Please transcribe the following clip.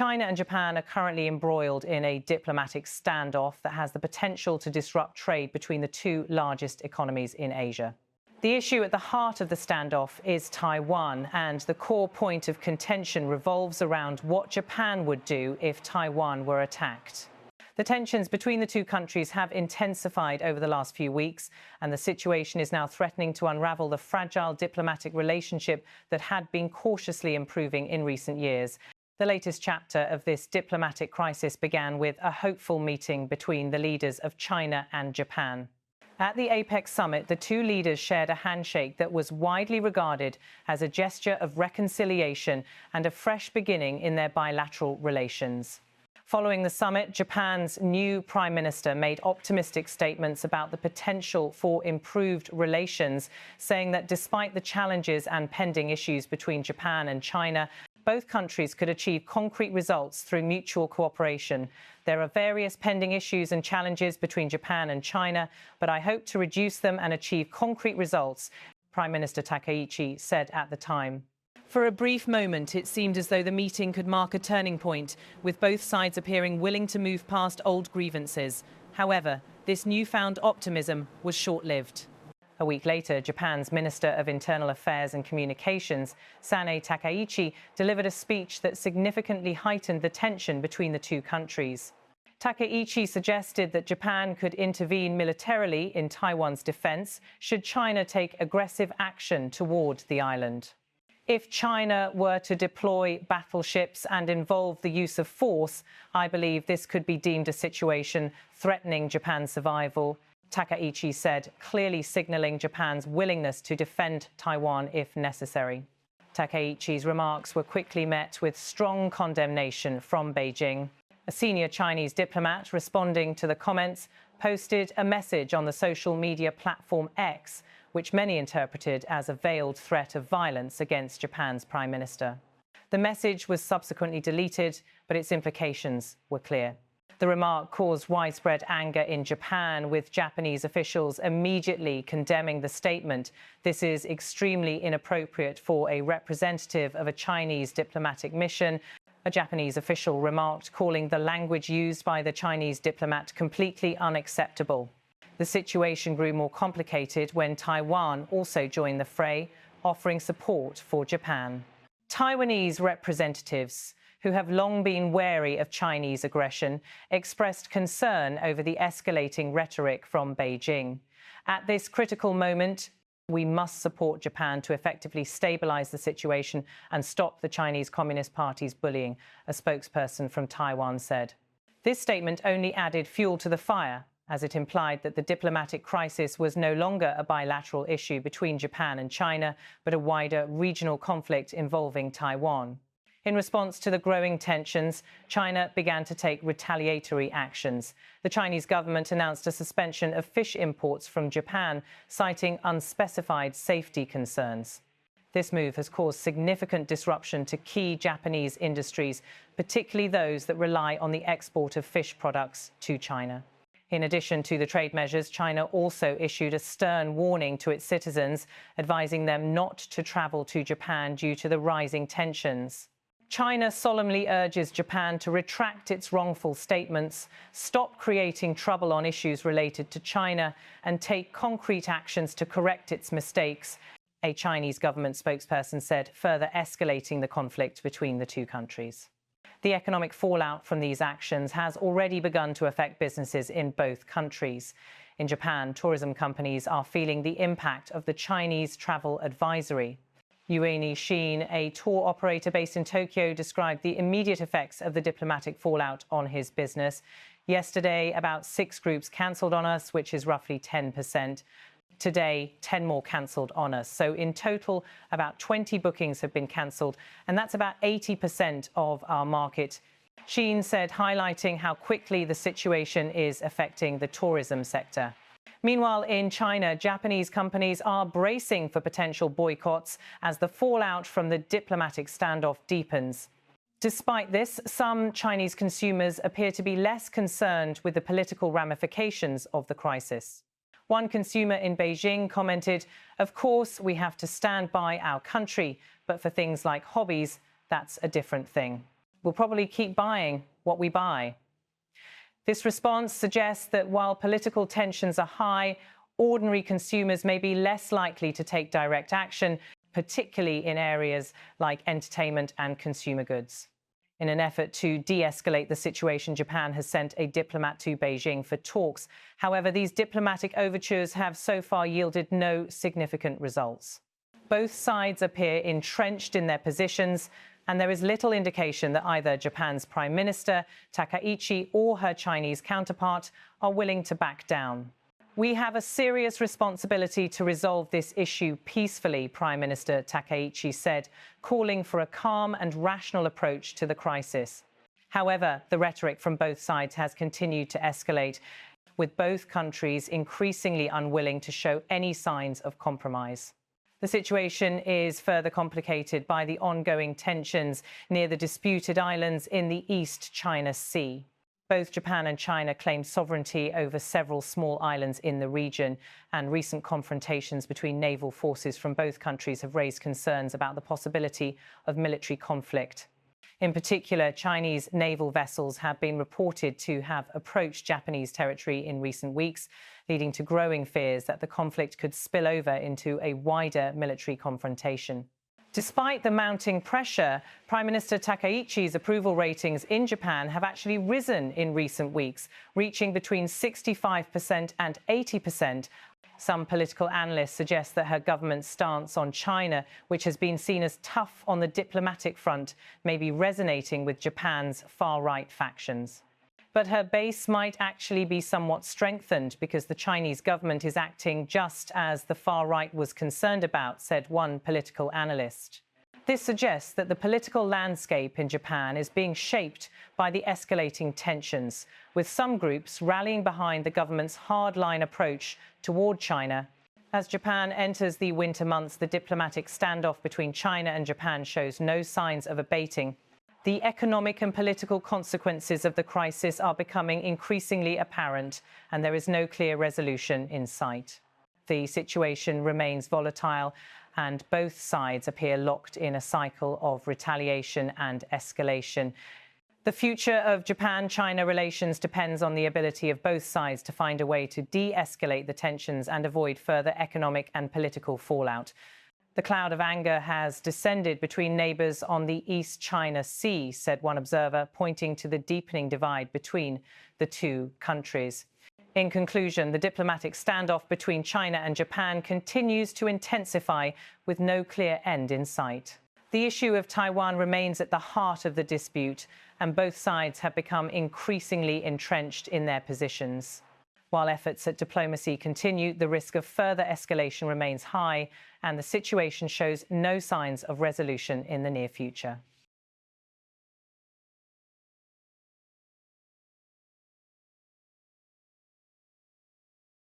China and Japan are currently embroiled in a diplomatic standoff that has the potential to disrupt trade between the two largest economies in Asia. The issue at the heart of the standoff is Taiwan, and the core point of contention revolves around what Japan would do if Taiwan were attacked. The tensions between the two countries have intensified over the last few weeks, and the situation is now threatening to unravel the fragile diplomatic relationship that had been cautiously improving in recent years. The latest chapter of this diplomatic crisis began with a hopeful meeting between the leaders of China and Japan. At the APEC summit, the two leaders shared a handshake that was widely regarded as a gesture of reconciliation and a fresh beginning in their bilateral relations. Following the summit, Japan's new Prime Minister made optimistic statements about the potential for improved relations, saying that despite the challenges and pending issues between Japan and China, both countries could achieve concrete results through mutual cooperation. There are various pending issues and challenges between Japan and China, but I hope to reduce them and achieve concrete results, Prime Minister Takaichi said at the time. For a brief moment, it seemed as though the meeting could mark a turning point, with both sides appearing willing to move past old grievances. However, this newfound optimism was short-lived. A week later, Japan's Minister of Internal Affairs and Communications, Sanae Takaichi, delivered a speech that significantly heightened the tension between the two countries. Takaichi suggested that Japan could intervene militarily in Taiwan's defense should China take aggressive action toward the island. If China were to deploy battleships and involve the use of force, I believe this could be deemed a situation threatening Japan's survival, Takaichi said, clearly signaling Japan's willingness to defend Taiwan if necessary. Takaichi's remarks were quickly met with strong condemnation from Beijing. A senior Chinese diplomat responding to the comments posted a message on the social media platform X, which many interpreted as a veiled threat of violence against Japan's prime minister. The message was subsequently deleted, but its implications were clear. The remark caused widespread anger in Japan, with Japanese officials immediately condemning the statement. This is extremely inappropriate for a representative of a Chinese diplomatic mission, a Japanese official remarked, calling the language used by the Chinese diplomat completely unacceptable. The situation grew more complicated when Taiwan also joined the fray, offering support for Japan. Taiwanese representatives, who have long been wary of Chinese aggression, expressed concern over the escalating rhetoric from Beijing. At this critical moment, we must support Japan to effectively stabilize the situation and stop the Chinese Communist Party's bullying, a spokesperson from Taiwan said. This statement only added fuel to the fire, as it implied that the diplomatic crisis was no longer a bilateral issue between Japan and China, but a wider regional conflict involving Taiwan. In response to the growing tensions, China began to take retaliatory actions. The Chinese government announced a suspension of fish imports from Japan, citing unspecified safety concerns. This move has caused significant disruption to key Japanese industries, particularly those that rely on the export of fish products to China. In addition to the trade measures, China also issued a stern warning to its citizens, advising them not to travel to Japan due to the rising tensions. China solemnly urges Japan to retract its wrongful statements, stop creating trouble on issues related to China, and take concrete actions to correct its mistakes, a Chinese government spokesperson said, further escalating the conflict between the two countries. The economic fallout from these actions has already begun to affect businesses in both countries. In Japan, tourism companies are feeling the impact of the Chinese travel advisory. Ueni Shin, a tour operator based in Tokyo, described the immediate effects of the diplomatic fallout on his business. Yesterday, about 6 groups cancelled on us, which is roughly 10%. Today, 10 more cancelled on us. So in total, about 20 bookings have been cancelled, and that's about 80% of our market. Shin said, highlighting how quickly the situation is affecting the tourism sector. Meanwhile, in China, Japanese companies are bracing for potential boycotts as the fallout from the diplomatic standoff deepens. Despite this, some Chinese consumers appear to be less concerned with the political ramifications of the crisis. One consumer in Beijing commented, "Of course, we have to stand by our country, but for things like hobbies, that's a different thing." we'll probably keep buying what we buy. This response suggests that while political tensions are high, ordinary consumers may be less likely to take direct action, particularly in areas like entertainment and consumer goods. In an effort to de-escalate the situation, Japan has sent a diplomat to Beijing for talks. However, these diplomatic overtures have so far yielded no significant results. Both sides appear entrenched in their positions, and there is little indication that either Japan's Prime Minister, Takaichi, or her Chinese counterpart are willing to back down. We have a serious responsibility to resolve this issue peacefully, Prime Minister Takaichi said, calling for a calm and rational approach to the crisis. However, the rhetoric from both sides has continued to escalate, with both countries increasingly unwilling to show any signs of compromise. The situation is further complicated by the ongoing tensions near the disputed islands in the East China Sea. Both Japan and China claim sovereignty over several small islands in the region, and recent confrontations between naval forces from both countries have raised concerns about the possibility of military conflict. In particular, Chinese naval vessels have been reported to have approached Japanese territory in recent weeks, leading to growing fears that the conflict could spill over into a wider military confrontation. Despite the mounting pressure, Prime Minister Takaichi's approval ratings in Japan have actually risen in recent weeks, reaching between 65% and 80%. Some political analysts suggest that her government's stance on China, which has been seen as tough on the diplomatic front, may be resonating with Japan's far-right factions. But her base might actually be somewhat strengthened because the Chinese government is acting just as the far right was concerned about, said one political analyst. This suggests that the political landscape in Japan is being shaped by the escalating tensions, with some groups rallying behind the government's hardline approach toward China. As Japan enters the winter months, the diplomatic standoff between China and Japan shows no signs of abating. The economic and political consequences of the crisis are becoming increasingly apparent, and there is no clear resolution in sight. The situation remains volatile, and both sides appear locked in a cycle of retaliation and escalation. The future of Japan-China relations depends on the ability of both sides to find a way to de-escalate the tensions and avoid further economic and political fallout. The cloud of anger has descended between neighbours on the East China Sea, said one observer, pointing to the deepening divide between the two countries. In conclusion, the diplomatic standoff between China and Japan continues to intensify with no clear end in sight. The issue of Taiwan remains at the heart of the dispute, and both sides have become increasingly entrenched in their positions. While efforts at diplomacy continue, the risk of further escalation remains high, and the situation shows no signs of resolution in the near future.